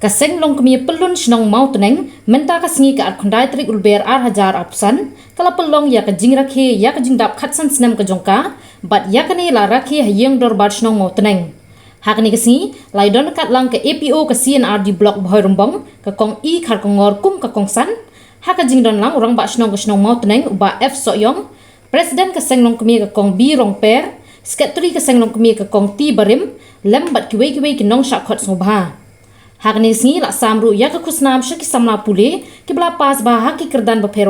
Kaseng long kami pelun senong mau teneng menta kasengi ke at kondai trik ulber hajar apsan kala pelong ya kajing rakhe ya kajing dap khatsan senam kajongka bat ya kani la rakhe hayeng dor bat senong mau teneng hakni kasi laidon kat lang ke APO ke CNRD block bhoi rombong ke kong i khar kongor kum ke kongsan hakajing don lang orang bat senong ke senong mau teneng uba F Soyong presiden kaseng long kami ke kong B rong per sekretari kaseng long kami ke kong T barim lem bat kiwei ke nong syakhot sobha Hakni singi la samru ya ke kusnam shaki samla pule ki bla pas ba haki kerdan ba per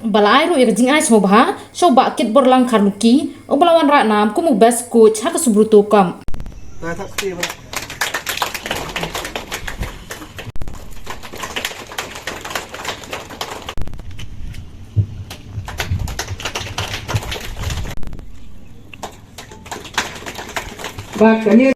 bala airu ya jing ai smobha so ba kit borlang karluki o balawan ra nam kumu bes coach hak subruto kam ba kanya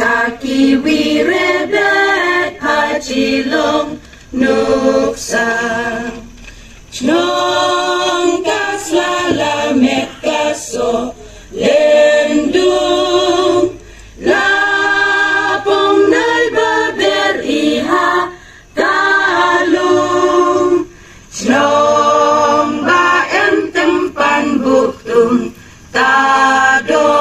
Taki wirebet pachilong nuksa Chnong kaslala mekaso lendung Lapong nalbaber iha talung Chnong baem tempan buktung tadong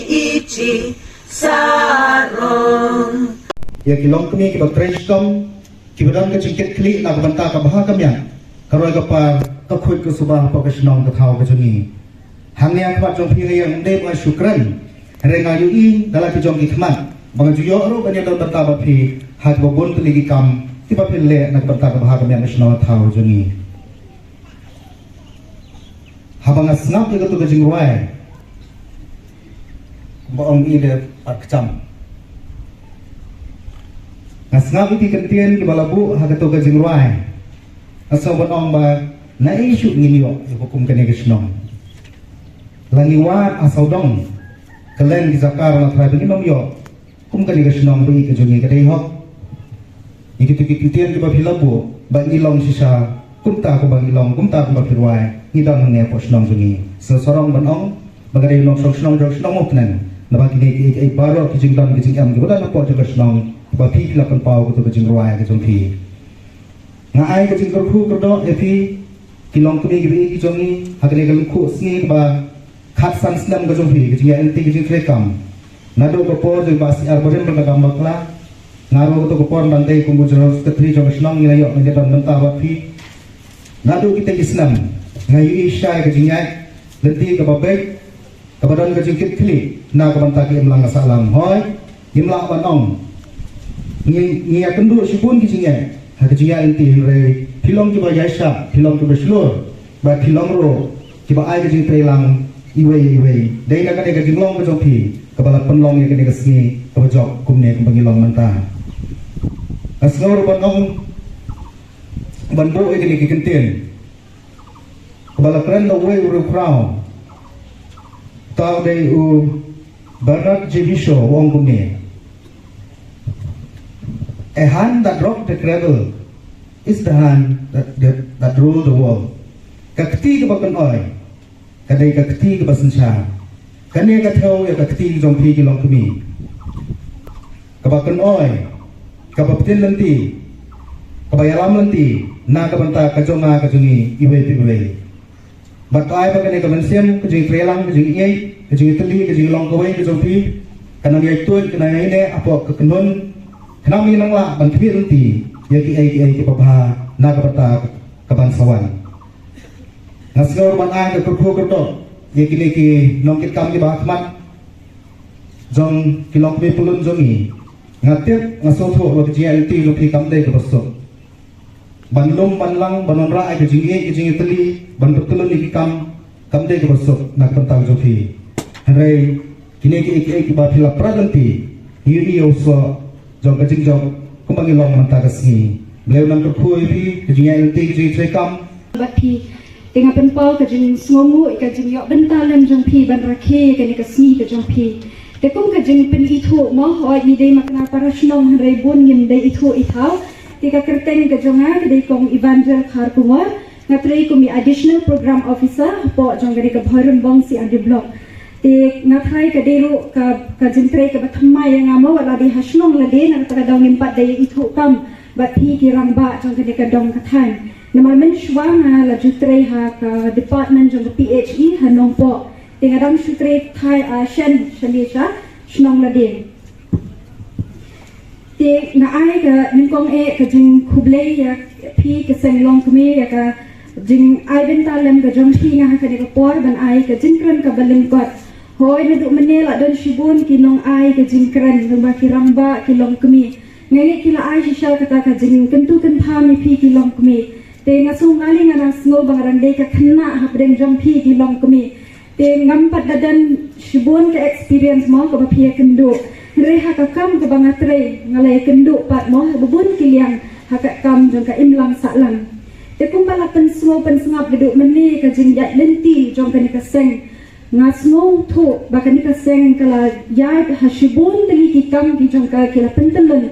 Ichi sarong ya kilong kami kita treshkom kibadan ke cingkit kli na banta ka baha kamyan karoi ka par ka khoi ka subah pa ka shnong ka thau ka chungi hangya khwa jong phi yang de ba shukran renga yu in dala ki jong ki khman bang ju yo ro banya dal banta ba phi hat bo bon tli ki kam ti ba phil le na banta ka baha kamyan shnong thau chungi habang asnap ke tu ka jingwai Baong ide at kecam. Ngasngap iti kentian di balabu hagato ka jingruai. Aso banong ba na isu nginyo hukum kene kesnong. Langiwan asau dong. Kalen di zakar na trai benginom yo. Kum kene kesnong bi ke jungi kadai hok. Iki kentian di babilabu bang ilong sisa kumta ko bang ilong kumta ko bapirwai ngidang ne posnong jungi. Sesorong banong bagadai ilong snong opnen. Napa kini ai paro kijing dan kijing am kita nak buat juga senang bagi kilapan pau kita kijing ruai kijing pi ngai kijing kerhu kerdo epi kilong kini gibi kijongi hakene galung ku singi ba khat san snam kijing pi kijing nt kijing trekam nado ko por jo basi arboren berkagam bakla ngaro to ko por bandai kumbu jero ketri jo senang nilai yo menjadi mentah ba pi nado kita kisnam ngai isya kijing ai lenti ke babek kebadan kejingkit kli na kabanta ki imlang salam hoy imlang banong ngi akendu sipun kijinge ha kijinga inti re pilong ki ba yaisha pilong ki beslur ba pilong ro ki ba ai kijing trelang iwe dei na kane kijing long ko pi kabala penlong ye kane kesni kabajok kumne kembangilong manta asnor banong banbo e kane kikentin kabala kren no we ru krau tau dei u barat jebisho wong kumne a hand that rocked the cradle is the hand that ruled the world kakti ke bakan oi kadai kakti ke basencha kane ka thau ya kakti jong phi ki long kumi ka bakan oi ka baptin lanti ka bayalam lanti na ka banta ka jonga ka jungi iwe piwe batai bagane ka mensiam ke jing trelang ke jing iei ke jing teli ke jing long kawai ke jong pi kana ngai tuan kana ine apo ke kenun kana mi nang la ban pi nanti ya ki ai ki pabha na ka bata ka ban sawan nasgor ban ai ke kurku kerto ya ki ki nong kit kam ki ba khmat jong ki long be pulun jongi ngatep ngaso tho lo ke jing ti lo pi kam dei ke baso banlum banlang banonra ai ke jing teli ban betulun iki kam dei ke baso nak pentang jofi hare kini ki ba phila pradanti yuni oso jong ka jing jong kumbangi long manta kasni bleu nang khui pi ke jing ti ke jing trekam bathi tengah penpau ke jing ngomu ke jing yo bentalem jong pi ban rakhe ke ni kasni ke jong pi Tekum ka jing pen itu mo hoi ni dei makna para snong rai bun ngim dei itu itau tika kerteng ka jonga dei kong evangel khar kumar ngatrei kumi additional program officer po jong dei ka bharum bongsi adi block te ngathai ka deru ka jintrei ka bathamai yang amo wala di hasnong la de na ka dong impat dei itu kam bat pi ki rangba jong dei ka dong kathan namal men shwanga la jutrei ha ka department jong PHE hanong po dengan dam sutre thai shen shanisha shnong la de te na ai ka ningkong ka jing khublei ya phi ka seng long kme ya ka jing ai ben talem ka jong phi nga ka de ka por ban ai ka jing kran ka balim kot hoi na du menela don shibun ki nong ai ka jing kran ba ki ramba ki long kme ngai ki la ai shisha ka ta ka jing kentu kan pha mi phi ki long kme te nga su ngali nga nas ngo bang rande ka khna ha breng jong phi ki long kme te ngampat dadan shibun ka experience mo ka bapia kendo reha ka kam ka bangatre ngalai kendo pat mo bubun kiliang ha ka kam jong ka imlang salang te kumpala pen sengap geduk meni ka jingjat lenti jong ka ni ka seng ngasno tho bakani ka seng kala yat ha shibun teli ki kam ki jong ka kila pentelun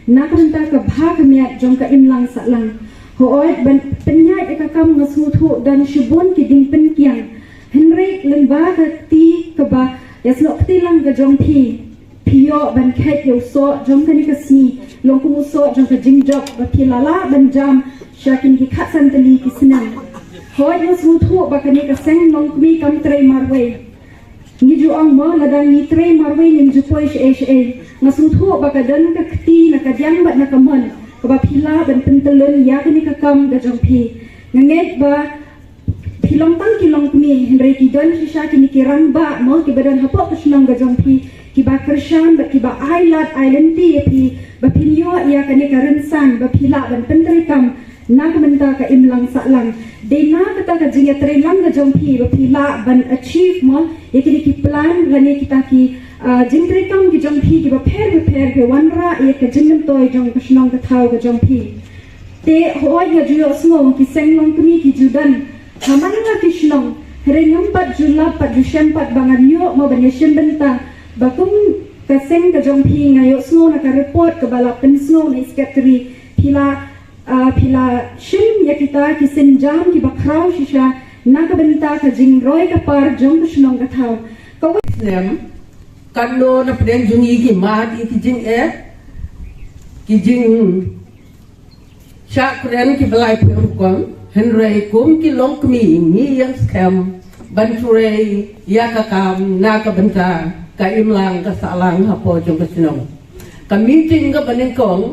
nak renta ka bha ka miat jong ka imlang salang hooi ban penyat ka kam ngasno tho dan shibun ki ding pen kiang Henry lemba ka ti ka ba yasno ktilang ka jong phi pio ban khet yo so jong ka ni ka sni long ku so jong ka jingjok ba pilala ban jam shakin ki khatsan tali ki sinam hoi yo su thu ba ka ni ka seng long mi kam trei marwe ni ju ang mo la dan ni trei marwe nim ju poi she nga su thu ba ka dan ka kti na ka jang ba na ka mon ka ba pila ban pentelun ya ka ni ka kam ka jong phi nget ba Kilong tang kilong kami Henry kidon sisa kini kirang ba mo kibadan hapo kusnong gajong pi kiba kershan ba kiba island islandy pi ba pinyo ia kani karensan ba pila ban pentrikam na kamenta ka imlang salang de na kata ka jinga trelang gajong pi ba pila ban achieve mo ikini ki plan gani kita ki jingtrikam ki jong pi kiba per ke wanra ia ka jingam toy jong kusnong ka thau gajong pi te hoy ga juyo sngo ki senglong kami ki judan Hamanga kishnong herengam pat jula pat jushan pat banganyo mo banyeshen benta bakum kaseng ka jong phi ngayo sno na ka report ka balap pen sno na secretary pila shin ya kita kisen jam ki bakrau shisha na ka benta ka jing roy ka par jong kishnong ka thau ka nem kando na pren jungi ki ma ki jing ki jing sha kren ki balai pe ukong Henry kum ki long kmi ni yang scam banture ya ka kam na ka benta ka imlang ka salang hapo jong ka sinong ka meeting ka banin kong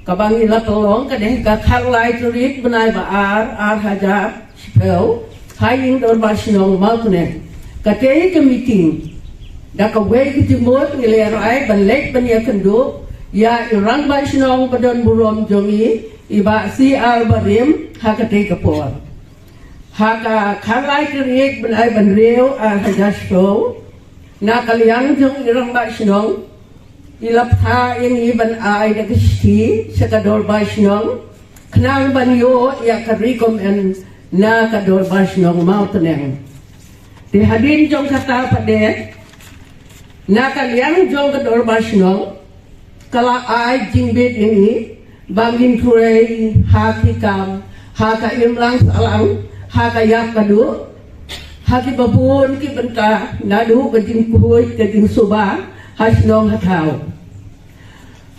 ka bangi la tolong ka deh ka kharlai turit banai ba ar haja spell haing dor ba sinong maltune ka te ka meeting da ka we ki timot ngile rai ban lek ban ya kendo ya irang ba sinong badon burom jongi iba si albarim hakate kapor haka khalai kriek banai ban reu hajasto na kaliang jong irang ba sinong ilap tha ing iban ai da kisti sakador ba sinong knang ban yo ya karikom en na kador ba sinong mauteneng di hadin jong kata pade na kaliang jong kador ba sinong kala ai jingbet ini bangin turai haki kam haka imlang salang haka yak kadu haki babun ki benta nadu kajing kuhoy kajing suba hasnong hatau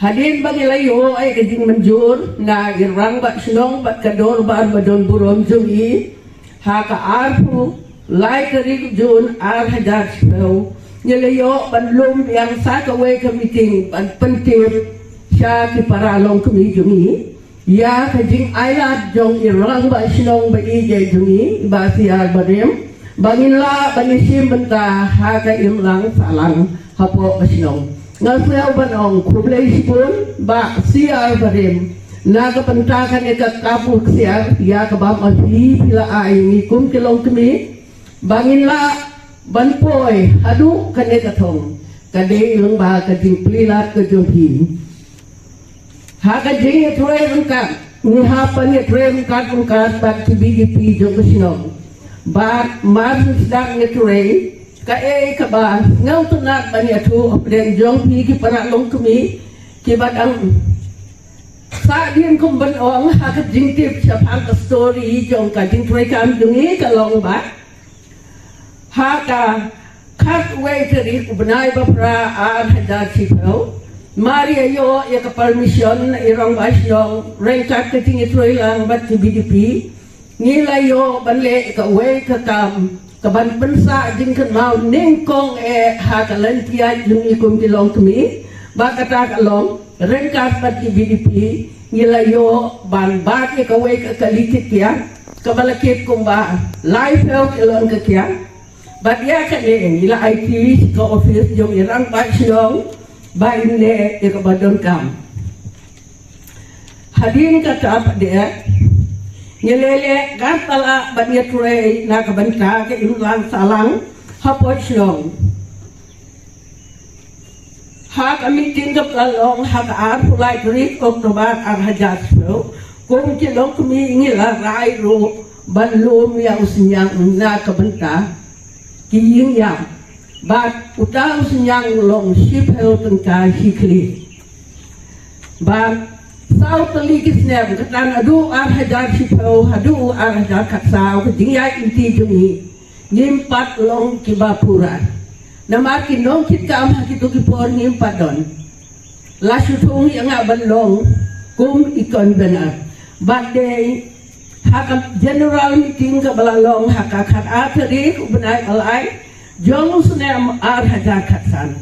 hadin bagi layo ay kajing manjur na irang ba snong ba kador ba badon burom jumi haka arpu lai kari jun ar hajar speu nyelayo banlum yang sa ka we ka meeting ban pentir Sya ki para long kumi jungi ya kajing ayat jong irang ba sinong ba ije jungi ba siya barim bangin la banisim benta ha ka imlang salang hapo ba sinong ngalsayaw banong kublay sipun ba siya barim na kapanta kan ika kapuk siya ya kabam alhi pila ay ni kum kilong kumi bangin la banpoy adu kan ika thong kade ilang ba kajing plilat kajong hi Haka jing turai rungkat, ni hapan ni turai rungkat bak tu BJP jong kesinong. But mar sedang ni turai, ka ka ba ngau tunat banyak tu den jong pi ki para long kumi ki badang sa dien kum ban ong ha ka jing tip cha phang ka story jong ka jing trai kam dungi ka long ba ha ka khat wei teri ku banai ba pra an hada chi phau Maria yo ya ka permission irong basnong rengkat ke tingi troi lang bat ki BDP ngila yo banle ka we ka kam ka ban bensa jing kan mau ning kong ha ka len tia jung ikum ki long kumi ba ka ta ka long rengkat bat ki BDP ngila yo ban ba ki ka we ka litit ya ka balakit kum ba live health elon ka kya bat ya ka ne ngila IT ka office jong irang basnong ba ini ya kabadon kam hadin kata apa dia nyelele gantala banya turai na kabanta ke imlan salang hapochong ha kami tinggal lalong ha ar pulai trik oktober ar hajat so kum ki long kami ngila rai ro banlum yang senyang na kabanta kiying yang But utang senyang long ship hel tengka hikli. But sau telikis nem ketan adu ar hajar ship hel adu ar hajar katsau kejingyai inti jungi ngimpat long kibapura. Namakin long kit kam hakitu kipor ngimpat don. Lasutung yang aban long kum ikon benar. But they hakam general meeting kebalalong hakakat ateri kubenai balai. Jong sunem ar hajar katsan